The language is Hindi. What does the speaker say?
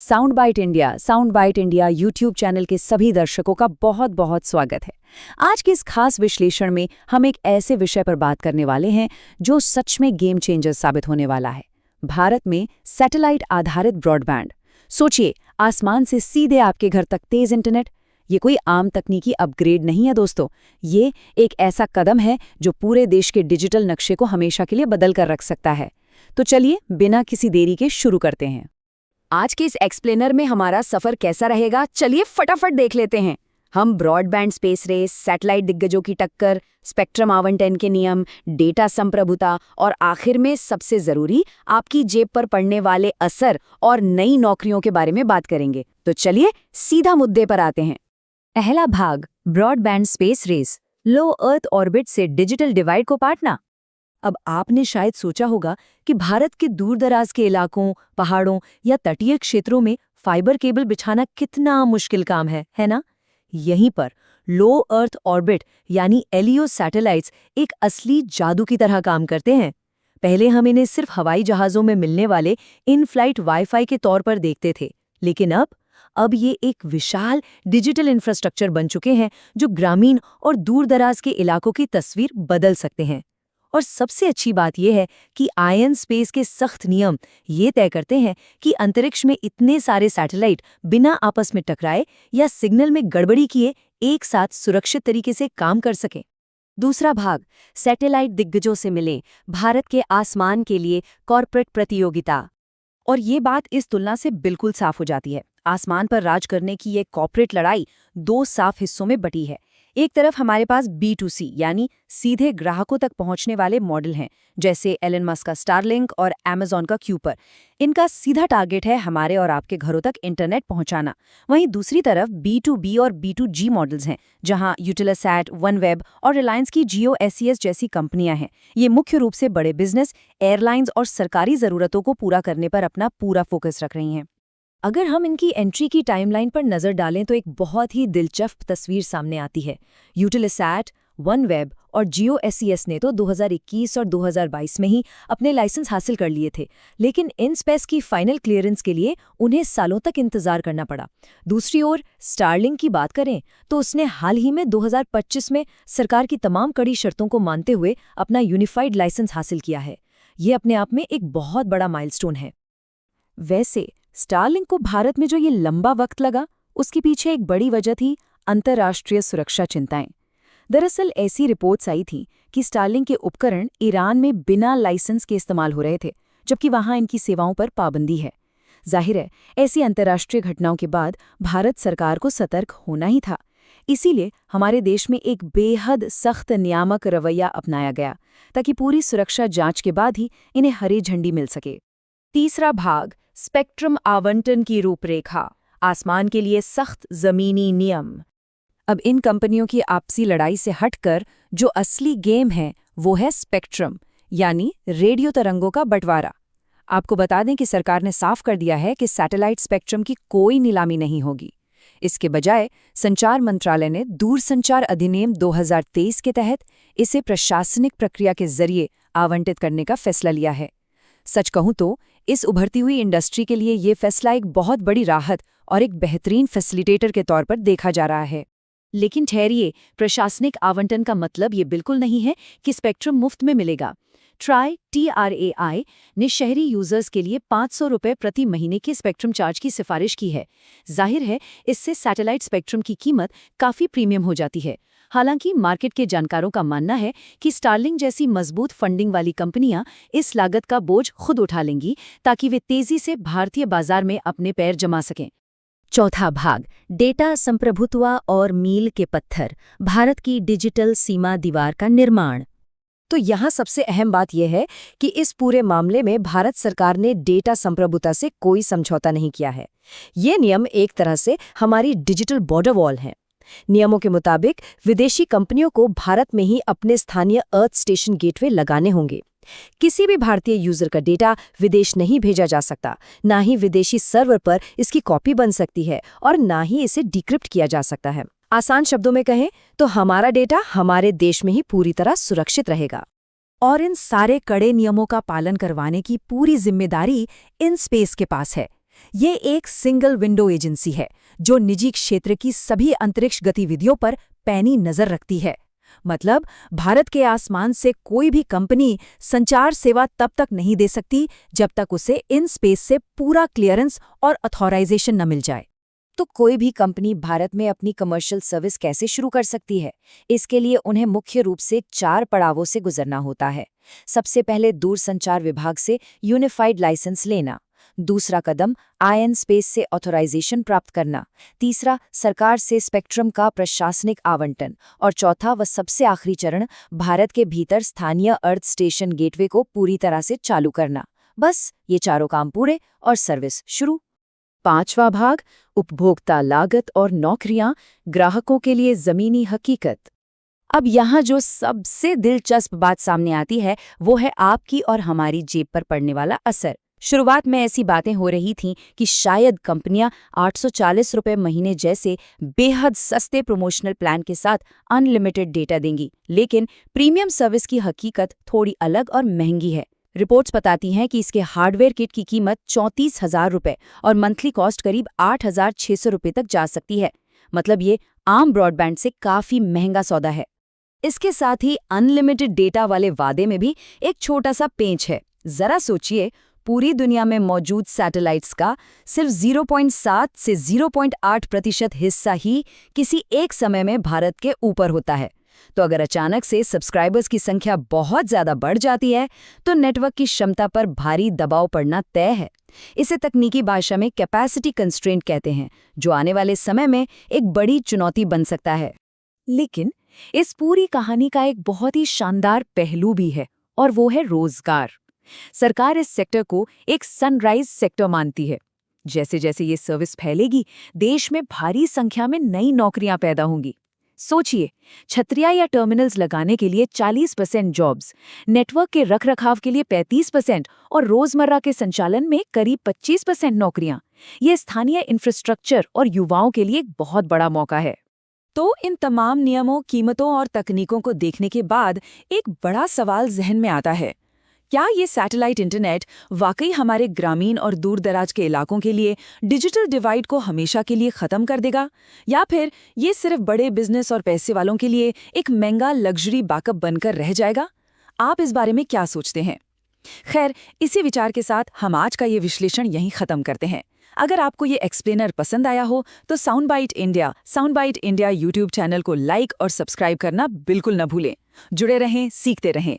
Sound bite India YouTube channel के सभी दर्शकों का बहुत बहुत स्वागत है। आज के इस खास विश्लेषण में हम एक ऐसे विषय पर बात करने वाले हैं जो सच में गेम चेंजर साबित होने वाला है। भारत में सैटेलाइट आधारित ब्रॉडबैंड। सोचिए, आसमान से सीधे आपके घर तक तेज इंटरनेट। ये कोई आम तकनीकी अपग्रेड नहीं है दोस्तों, ये एक ऐसा कदम है जो पूरे देश के डिजिटल नक्शे को हमेशा के लिए बदल कर रख सकता है। तो चलिए बिना किसी देरी के शुरू करते हैं। आज के इस एक्सप्लेनर में हमारा सफर कैसा रहेगा, चलिए फटाफट देख लेते हैं। हम ब्रॉडबैंड स्पेस रेस, सैटेलाइट दिग्गजों की टक्कर, स्पेक्ट्रम आवंटन के नियम, डेटा संप्रभुता और आखिर में सबसे जरूरी आपकी जेब पर पड़ने वाले असर और नई नौकरियों के बारे में बात करेंगे। तो चलिए सीधा मुद्दे पर आते हैं। पहला भाग, ब्रॉडबैंड स्पेस रेस, लो अर्थ ऑर्बिट से डिजिटल डिवाइड को पाटना। अब आपने शायद सोचा होगा कि भारत के दूरदराज के इलाकों, पहाड़ों या तटीय क्षेत्रों में फाइबर केबल बिछाना कितना मुश्किल काम है ना? यहीं पर लो अर्थ ऑर्बिट यानी एलईओ सैटेलाइट्स एक असली जादू की तरह काम करते हैं। पहले हम इन्हें सिर्फ हवाई जहाज़ों में मिलने वाले इन फ्लाइट वाईफाई के तौर पर देखते थे, लेकिन अब ये एक विशाल डिजिटल इंफ्रास्ट्रक्चर बन चुके हैं जो ग्रामीण और दूरदराज के इलाकों की तस्वीर बदल सकते हैं। और सबसे अच्छी बात यह है कि आयन स्पेस के सख्त नियम ये तय करते हैं कि अंतरिक्ष में इतने सारे सैटेलाइट बिना आपस में टकराए या सिग्नल में गड़बड़ी किए एक साथ सुरक्षित तरीके से काम कर सकें। दूसरा भाग, सैटेलाइट दिग्गजों से मिले भारत के आसमान के लिए कॉर्पोरेट प्रतियोगिता। और ये बात इस तुलना से बिल्कुल साफ हो जाती है। आसमान पर राज करने की ये कॉर्पोरेट लड़ाई दो साफ हिस्सों में बटी है। एक तरफ हमारे पास B2C यानी सीधे ग्राहकों तक पहुंचने वाले मॉडल हैं, जैसे एलन मस्क का स्टारलिंक और अमेज़न का क्यूपर। इनका सीधा टारगेट है हमारे और आपके घरों तक इंटरनेट पहुंचाना। वहीं दूसरी तरफ B2B और B2G मॉडल्स हैं, जहां यूटिलसैट, वनवेब और रिलायंस की जियो SES जैसी कंपनियां हैं। ये मुख्य रूप से बड़े बिजनेस, एयरलाइंस और सरकारी ज़रूरतों को पूरा करने पर अपना पूरा फोकस रख रही हैं। अगर हम इनकी एंट्री की टाइमलाइन पर नज़र डालें तो एक बहुत ही दिलचस्प तस्वीर सामने आती है। यूटिलसैट, वनवेब और जियो SES ने तो 2021 और 2022 में ही अपने लाइसेंस हासिल कर लिए थे, लेकिन इन स्पेस की फाइनल क्लियरेंस के लिए उन्हें सालों तक इंतजार करना पड़ा। दूसरी ओर स्टारलिंक की बात करें तो उसने हाल ही में 2025 में सरकार की तमाम कड़ी शर्तों को मानते हुए अपना यूनिफाइड लाइसेंस हासिल किया है। ये अपने आप में एक बहुत बड़ा माइलस्टोन है। वैसे स्टारलिंक को भारत में जो ये लंबा वक्त लगा, उसके पीछे एक बड़ी वजह थी अंतर्राष्ट्रीय सुरक्षा चिंताएं। दरअसल ऐसी रिपोर्ट्स आई थी कि स्टारलिंक के उपकरण ईरान में बिना लाइसेंस के इस्तेमाल हो रहे थे, जबकि वहां इनकी सेवाओं पर पाबंदी है। जाहिर है, ऐसी अंतर्राष्ट्रीय घटनाओं के बाद भारत सरकार को सतर्क होना ही था। इसीलिए हमारे देश में एक बेहद सख्त नियामक रवैया अपनाया गया, ताकि पूरी सुरक्षा जांच के बाद ही इन्हें हरी झंडी मिल सके। तीसरा भाग, स्पेक्ट्रम आवंटन की रूपरेखा, आसमान के लिए सख्त जमीनी नियम। अब इन कंपनियों की आपसी लड़ाई से हटकर जो असली गेम है वो है स्पेक्ट्रम यानी रेडियो तरंगों का बंटवारा। आपको बता दें कि सरकार ने साफ कर दिया है कि सैटेलाइट स्पेक्ट्रम की कोई नीलामी नहीं होगी। इसके बजाय संचार मंत्रालय ने दूरसंचार अधिनियम 2023 के तहत इसे प्रशासनिक प्रक्रिया के जरिए आवंटित करने का फैसला लिया है। सच कहूं तो इस उभरती हुई इंडस्ट्री के लिए ये फैसला एक बहुत बड़ी राहत और एक बेहतरीन फैसिलिटेटर के तौर पर देखा जा रहा है। लेकिन ठहरिए, प्रशासनिक आवंटन का मतलब ये बिल्कुल नहीं है कि स्पेक्ट्रम मुफ्त में मिलेगा। TRAI ने शहरी यूजर्स के लिए 500 रुपये प्रति महीने के स्पेक्ट्रम चार्ज की सिफारिश की है। जाहिर है, इससे सैटेलाइट स्पेक्ट्रम की कीमत काफ़ी प्रीमियम हो जाती है। हालांकि मार्केट के जानकारों का मानना है कि स्टारलिंक जैसी मजबूत फंडिंग वाली कंपनियां इस लागत का बोझ खुद उठा लेंगी, ताकि वे तेजी से भारतीय बाजार में अपने पैर जमा सकें। चौथा भाग, डेटा संप्रभुत्व और मील के पत्थर, भारत की डिजिटल सीमा दीवार का निर्माण। तो यहाँ सबसे अहम बात यह है कि इस पूरे मामले में भारत सरकार ने डेटा संप्रभुता से कोई समझौता नहीं किया है। ये नियम एक तरह से हमारी डिजिटल बॉर्डर वॉल हैं। नियमों के मुताबिक विदेशी कंपनियों को भारत में ही अपने स्थानीय अर्थ स्टेशन गेटवे लगाने होंगे। किसी भी भारतीय यूजर का डेटा विदेश नहीं भेजा जा सकता, ना ही विदेशी सर्वर पर इसकी कॉपी बन सकती है और ना ही इसे डिक्रिप्ट किया जा सकता है। आसान शब्दों में कहें तो हमारा डेटा हमारे देश में ही पूरी तरह सुरक्षित रहेगा। और इन सारे कड़े नियमों का पालन करवाने की पूरी जिम्मेदारी इन स्पेस के पास है। ये एक सिंगल विंडो एजेंसी है जो निजी क्षेत्र की सभी अंतरिक्ष गतिविधियों पर पैनी नजर रखती है। मतलब भारत के आसमान से कोई भी कंपनी संचार सेवा तब तक नहीं दे सकती जब तक उसे इन स्पेस से पूरा क्लियरेंस और अथॉराइजेशन न मिल जाए। तो कोई भी कंपनी भारत में अपनी कमर्शियल सर्विस कैसे शुरू कर सकती है? इसके लिए उन्हें मुख्य रूप से 4 पड़ावों से गुजरना होता है। सबसे पहले दूरसंचार विभाग से यूनिफाइड लाइसेंस लेना। दूसरा कदम आईएन स्पेस से ऑथराइजेशन प्राप्त करना। तीसरा, सरकार से स्पेक्ट्रम का प्रशासनिक आवंटन। और चौथा व सबसे आखिरी चरण, भारत के भीतर स्थानीय अर्थ स्टेशन गेटवे को पूरी तरह से चालू करना। बस ये चारों काम पूरे और सर्विस शुरू। 5वां भाग, उपभोक्ता लागत और नौकरियां, ग्राहकों के लिए जमीनी हकीकत। अब यहाँ जो सबसे दिलचस्प बात सामने आती है वो है आपकी और हमारी जेब पर पड़ने वाला असर। शुरुआत में ऐसी बातें हो रही थीं कि शायद कंपनियां 840 रुपये महीने जैसे बेहद सस्ते प्रमोशनल प्लान के साथ अनलिमिटेड डेटा देंगी, लेकिन प्रीमियम सर्विस की हकीकत थोड़ी अलग और महंगी है। रिपोर्ट्स बताती हैं कि इसके हार्डवेयर किट की कीमत 34,000 रुपये और मंथली कॉस्ट करीब 8,600 रुपये तक जा सकती है। मतलब ये आम ब्रॉडबैंड से काफ़ी महंगा सौदा है। इसके साथ ही अनलिमिटेड डेटा वाले वादे में भी एक छोटा सा पेंच है। जरा सोचिए, पूरी दुनिया में मौजूद सैटेलाइट्स का सिर्फ 0.7 से 0.8% हिस्सा ही किसी एक समय में भारत के ऊपर होता है। तो अगर अचानक से सब्सक्राइबर्स की संख्या बहुत ज़्यादा बढ़ जाती है तो नेटवर्क की क्षमता पर भारी दबाव पड़ना तय है। इसे तकनीकी भाषा में कैपेसिटी कंस्ट्रेंट कहते हैं, जो आने वाले समय में एक बड़ी चुनौती बन सकता है। लेकिन इस पूरी कहानी का एक बहुत ही शानदार पहलू भी है, और वो है रोजगार। सरकार इस सेक्टर को एक सनराइज सेक्टर मानती है। जैसे जैसे ये सर्विस फैलेगी, देश में भारी संख्या में नई नौकरियां पैदा होंगी। सोचिए, छतरियां या टर्मिनल्स लगाने के लिए 40% जॉब्स, नेटवर्क के रखरखाव के लिए 35% और रोजमर्रा के संचालन में करीब 25% नौकरियां। ये स्थानीय इंफ्रास्ट्रक्चर और युवाओं के लिए एक बहुत बड़ा मौका है। तो इन तमाम नियमों, कीमतों और तकनीकों को देखने के बाद एक बड़ा सवाल जहन में आता है, क्या ये सैटेलाइट इंटरनेट वाकई हमारे ग्रामीण और दूर दराज के इलाकों के लिए डिजिटल डिवाइड को हमेशा के लिए ख़त्म कर देगा, या फिर ये सिर्फ बड़े बिजनेस और पैसे वालों के लिए एक महंगा लग्जरी बैकअप बनकर रह जाएगा? आप इस बारे में क्या सोचते हैं? खैर, इसी विचार के साथ हम आज का ये विश्लेषण यहीं ख़त्म करते हैं। अगर आपको ये एक्सप्लेनर पसंद आया हो तो sound bite India YouTube channel को लाइक और सब्सक्राइब करना बिल्कुल न भूलें। जुड़े रहें, सीखते रहें।